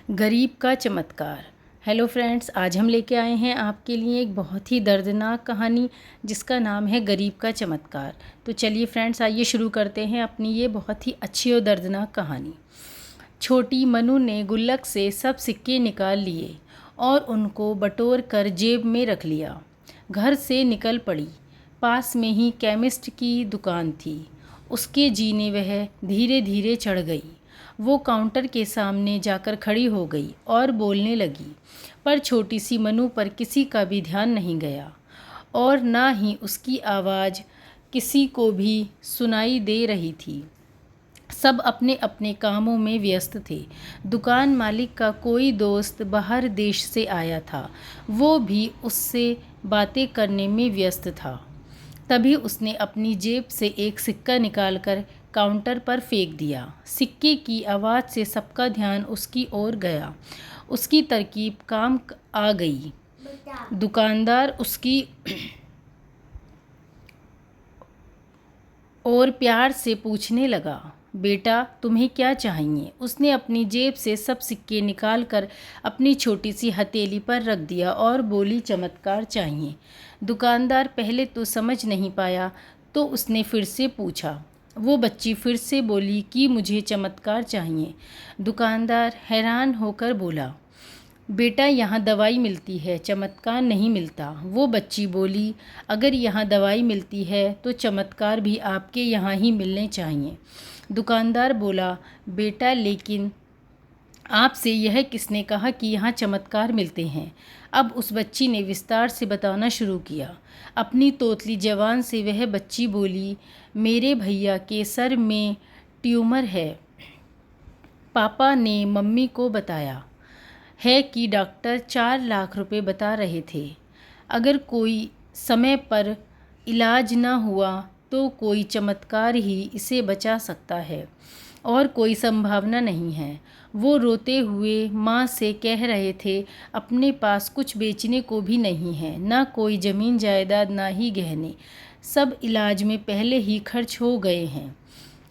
गरीब का चमत्कार। हेलो फ्रेंड्स, आज हम लेके आए हैं आपके लिए एक बहुत ही दर्दनाक कहानी जिसका नाम है गरीब का चमत्कार। तो चलिए फ्रेंड्स, आइए शुरू करते हैं अपनी ये बहुत ही अच्छी और दर्दनाक कहानी। छोटी मनु ने गुल्लक से सब सिक्के निकाल लिए और उनको बटोर कर जेब में रख लिया। घर से निकल पड़ी। पास में ही केमिस्ट की दुकान थी। उसके जीने वह धीरे धीरे चढ़ गई। वो काउंटर के सामने जाकर खड़ी हो गई और बोलने लगी, पर छोटी सी मनु पर किसी का भी ध्यान नहीं गया और ना ही उसकी आवाज़ किसी को भी सुनाई दे रही थी। सब अपने अपने कामों में व्यस्त थे। दुकान मालिक का कोई दोस्त बाहर देश से आया था, वो भी उससे बातें करने में व्यस्त था। तभी उसने अपनी जेब से एक सिक्का निकालकर काउंटर पर फेंक दिया। सिक्के की आवाज़ से सबका ध्यान उसकी ओर गया। उसकी तरकीब काम आ गई। दुकानदार उसकी और प्यार से पूछने लगा, बेटा तुम्हें क्या चाहिए? उसने अपनी जेब से सब सिक्के निकालकर अपनी छोटी सी हथेली पर रख दिया और बोली, चमत्कार चाहिए। दुकानदार पहले तो समझ नहीं पाया, तो उसने फिर से पूछा। वो बच्ची फिर से बोली कि मुझे चमत्कार चाहिए। दुकानदार हैरान होकर बोला, बेटा यहाँ दवाई मिलती है, चमत्कार नहीं मिलता। वो बच्ची बोली, अगर यहाँ दवाई मिलती है तो चमत्कार भी आपके यहाँ ही मिलने चाहिए। दुकानदार बोला, बेटा लेकिन आपसे यह किसने कहा कि यहाँ चमत्कार मिलते हैं? अब उस बच्ची ने विस्तार से बताना शुरू किया। अपनी तोतली जबान से वह बच्ची बोली, मेरे भैया के सर में ट्यूमर है। पापा ने मम्मी को बताया है कि डॉक्टर 4 लाख रुपए बता रहे थे। अगर कोई समय पर इलाज ना हुआ तो कोई चमत्कार ही इसे बचा सकता है और कोई संभावना नहीं है। वो रोते हुए माँ से कह रहे थे, अपने पास कुछ बेचने को भी नहीं है, ना कोई ज़मीन जायदाद ना ही गहने, सब इलाज में पहले ही खर्च हो गए हैं।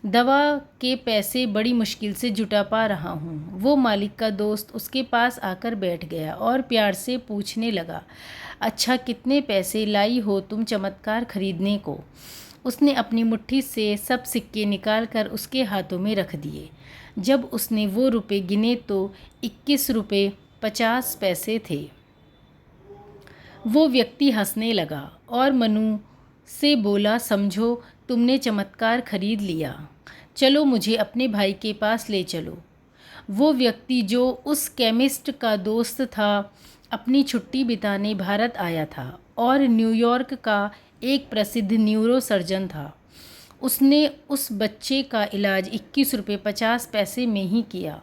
दवा के पैसे बड़ी मुश्किल से जुटा पा रहा हूँ। वो मालिक का दोस्त उसके पास आकर बैठ गया और प्यार से पूछने लगा, अच्छा कितने पैसे लाई हो तुम चमत्कार खरीदने को? उसने अपनी मुट्ठी से सब सिक्के निकालकर उसके हाथों में रख दिए। जब उसने वो रुपए गिने तो 21 रुपये 50 पैसे थे। वो व्यक्ति हंसने लगा और मनु से बोला, समझो तुमने चमत्कार खरीद लिया, चलो मुझे अपने भाई के पास ले चलो। वो व्यक्ति जो उस केमिस्ट का दोस्त था, अपनी छुट्टी बिताने भारत आया था और न्यूयॉर्क का एक प्रसिद्ध न्यूरो सर्जन था। उसने उस बच्चे का इलाज 21 रुपये 50 पैसे में ही किया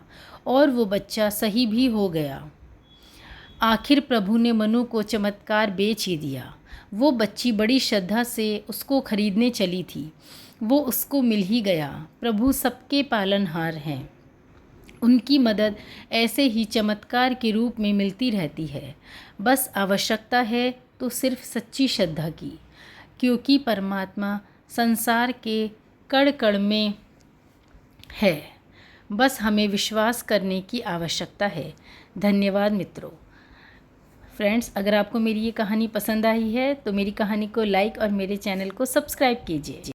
और वो बच्चा सही भी हो गया। आखिर प्रभु ने मनु को चमत्कार बेच ही दिया। वो बच्ची बड़ी श्रद्धा से उसको खरीदने चली थी। वो उसको मिल ही गया। प्रभु सबके पालनहार हैं। उनकी मदद ऐसे ही चमत्कार के रूप में मिलती रहती है। बस आवश्यकता है तो सिर्फ सच्ची श्रद्धा की, क्योंकि परमात्मा संसार के कण कण में है। बस हमें विश्वास करने की आवश्यकता है। धन्यवाद मित्रों। फ्रेंड्स, अगर आपको मेरी ये कहानी पसंद आई है तो मेरी कहानी को लाइक और मेरे चैनल को सब्सक्राइब कीजिए।